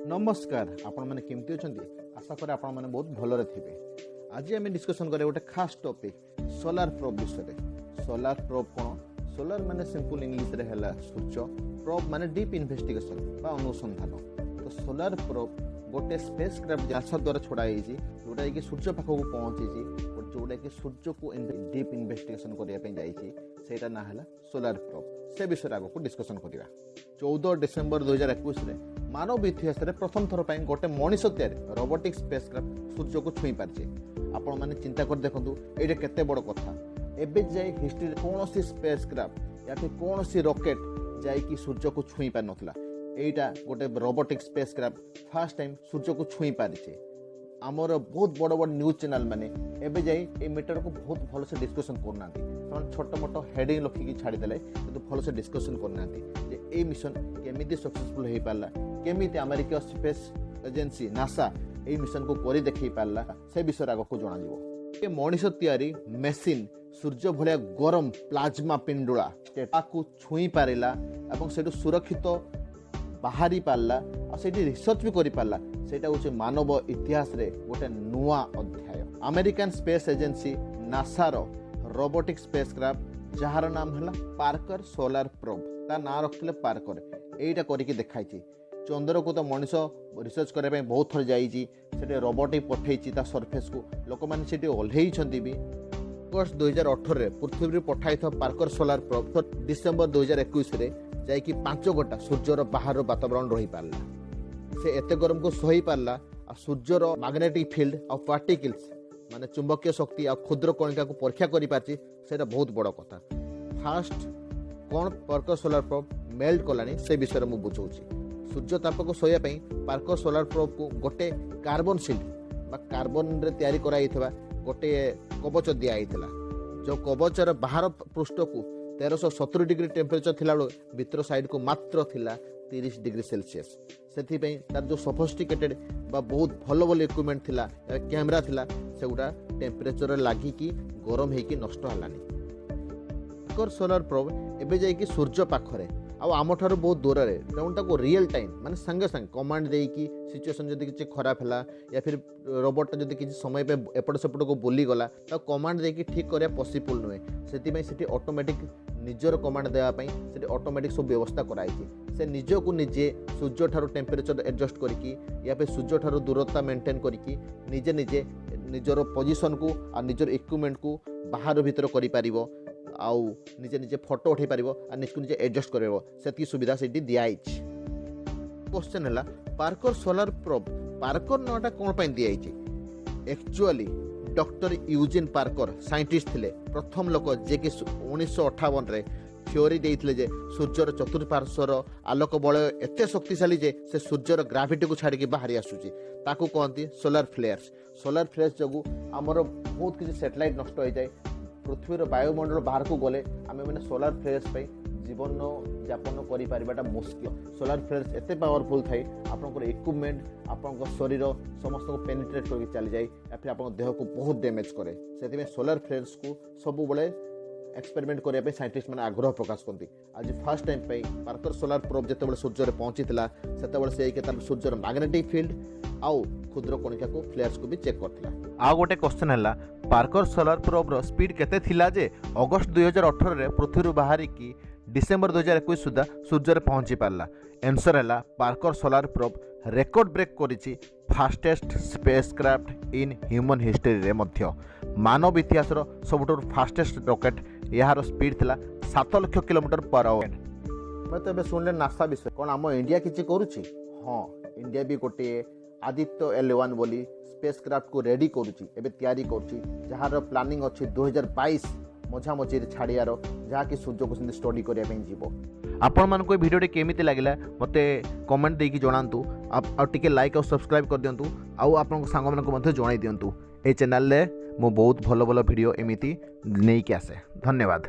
नमस्कार आपण मैंने केमती अच्छा आशा करें आपण मैंने बहुत भलरे थे। आज आम डिस्कसन करें गोटे खास टॉपिक सोलार प्रोब विषय। सोलार प्रोब कौन? सोलार माने सिंपल इंग्लिश रे हैला सूर्य, प्रोब माने डीप इन्वेस्टिगेशन बा अनुसंधान। तो सोलार प्रोब गोटे स्पेसक्राफ्ट नासा द्वारा छोड़ा जोटा कि सूर्य पाखक पहुंची जोटा कि सूर्य को डीप इन्वेस्टिगेशन करने ना है सोलार प्रोब। से विषय आग को डिस्कसन करवा। 14 डिसेम्बर 2021 मानव इतिहास रे प्रथम थर पर गोटे मनीष तैयारी रोबोटिक स्पेसक्राफ्ट सूर्य को छुई पार्चे। आपण मैंने चिंता कर देखु ये केते बड़ कथा। एबे जाए हिस्ट्री कौन सी स्पेसक्राफ्ट या फिर कौन सी रॉकेट जाए कि सूर्य को छुई पार नथला। एटा गोटे रोबोटिक स्पेसक्राफ्ट फर्स्ट टाइम सूर्य को छुई पारिছে। आमर बहुत बड़ बड़ न्यूज चैनल माने एबे जाई ए मैटर को बहुत भल से डिस्कशन करना। छोट मोट हेडिंग लखिकी छाड़ीदे कि भल से डिस्कशन करना जे ए मिशन केमिति सक्सेसफुल हो पारला, केमिति अमेरिका स्पेस एजेंसी नासा ए मिशन को करी देखै पारला, से विषय आग को जना जिवो। ए मनीष तैयारी मेसिन सूर्य भलिया गरम प्लाज्मा पिंडुला को छुई पारिला एवं सेटु सुरक्षित बाहरी पारला और सेठी रिसर्च भी करि पारला। सेटा होचे मानव इतिहास रे गोटे नुआ अध्याय। अमेरिकन स्पेस एजेंसी नासा रो रोबोटिक स्पेसक्राफ्ट जार नाम है पार्कर सोलार प्रोब। ता ना रखले पार्कर। एटा करिके देखाइछि। चंद्र को तो मनीष रिसर्च करबा ପାଇଁ बहुत थर जाइछि। सेटे रोबोटिक पठैछि ता सरफेस को लोक माने सेटे ओल्हेइ छथि भी। अगस्त 2018 रे पृथ्वी रे पठाइथ पार्कर सोलार प्रोब डिसेंबर 2021 रे जाय कि 5 घंटा सूर्यर बाहर वातावरण रही पारला। से एते गरम को सही पारला आ सूर्यर मैग्नेटिक फील्ड और पार्टिकल्स माने चुंबकीय शक्ति और क्षुद्र कणिका को परीक्षा करि पारछि। सेटा बहुत बड़ कथा। फास्ट कोन Parker solar probe melt Kalani से विषय मु बुझौछि। सूर्य ताप को सहिया पई पार्कर सोलार प्रोब को गोटे कार्बन शील्ड बा कार्बन रे तयारी कराइथबा गोटे कवच दिया आइतला। जो कवचर बाहर पृष्ठ को 1370 डिग्री टेम्परेचर थिला भीतर साइड को मात्र थिला 30 डिग्री सेल्सियस। से तार जो सोफिस्टिकेटेड बा बहुत भल भल इक्विपमेंट थिला कैमरा थिला सेगुडा टेम्परेचर लागिकी गरम हेकी नष्ट हलानी। पार्कर सोलार प्रोब एबे जाई कि सूर्य पाखरे आम ठार बहुत दूर रे तेणुटा को रियल टाइम माने संगे संगे कमांड देकी सिचुएशन जदि किछि खराब हला या फिर रोबोट जदि किछि समय पे एपट सेपट को बोली गला तो कमांड देकी ठीक करिया पॉसिबल नुहे। सेति सेठी ऑटोमेटिक निजर कमांड देवा पई सेठी ऑटोमेटिक सब व्यवस्था कराइछि। से निज को निजे सूर्य ठार टेम्परेचर एडजस्ट करिकी या फिर सूर्य ठार दूरता मेंटेन करिकी निजे निजे निजर पोजिशन को आ निजर इक्विपमेंट को बाहर भीतर करि पारिबो आउ निजे निजे फोटो उठे पारिबो आ निजको निजे एडजस्ट करबो। सेती सुविधा सेठी दियाइछि। क्वेश्चन हला पार्कर सोलार प्रोब पार्कर नाटा कोन पई दियाइछि? Actually doctor Eugene Parker scientist थिले प्रथम लोक जे कि 1958 रे थ्योरी देइथिले जे सूर्यर चतुर्पार्श्वर आलोक बल एते शक्तिशाली जे से सूर्यर ग्राविटी को छाड़ी के बाहरी आसुची ताकू कहती सोलार फ्लेयर्स। सोलार फ्लेयर्स जगू आमर बहुत किसी सैटेलाइट नष्ट हो जाए। पृथ्वीर वायुमंडल बाहर को गले आमे माने सोलार फ्लेयर्स पे जीवन यापन करि पारिबाटा मुश्किल। सोलार फ्लेयर्स एते पावरफुल थाई आपनकर इक्विपमेंट आपनकर शरीर समस्त को पेनिट्रेट करके चली जाए या फिर आपन देह को बहुत डैमेज करे। सेति में सोलार फ्लेयर्स को सब बळे एक्सपेरिमेंट करने पे साइंटिस्ट मैंने आग्रह प्रकाश करती। आज फर्स्ट टाइम पे पार्कर सोलार प्रोब जिते सूर्य पहुंची से सूर्यर मैग्नेटिक फील्ड आउ क्षुद्र कणिका को फ्लेयर्स को भी चेक करथिला। आ गोटे क्वेश्चन है पार्कर सोलार प्रोब रो स्पीड केते थिला जे अगस्त 2018 रे पृथ्वी बाहरी की डिसेंबर 2021 सुधा सूर्य पहुंची पारला? आंसर है Parker solar probe record break करिछि fastest spacecraft in human history रे मध्य। मानव इतिहास सबुठ फास्टेस्ट रॉकेट यार स्पीड थिला 7 लाख किलोमीटर पर आवर। मैं तो शुणिले नासा विषय कौन आम इंडिया किसी करुच्ची? हाँ, इंडिया भी गोटे आदित्य L1 बोली स्पेसक्राफ्ट को रेडी करुच्ची एबे तैयारी करुच्ची जार प्लानिंग अच्छी 2022 मझामझी छाड़ियार जहाँकि सूर्य को स्टडी करने जीवो। आपण मानक भिडियो केमिति लागिला मते कमेंट देकी जणांतु आ टिके लाइक और सब्सक्राइब कर दियंतु आउ आपन सांग मानक मध्ये जणाई दियंतु। ए चैनल रे मो बहुत भलो भलो भिडियो एमिति नेई के आसे। धन्यवाद।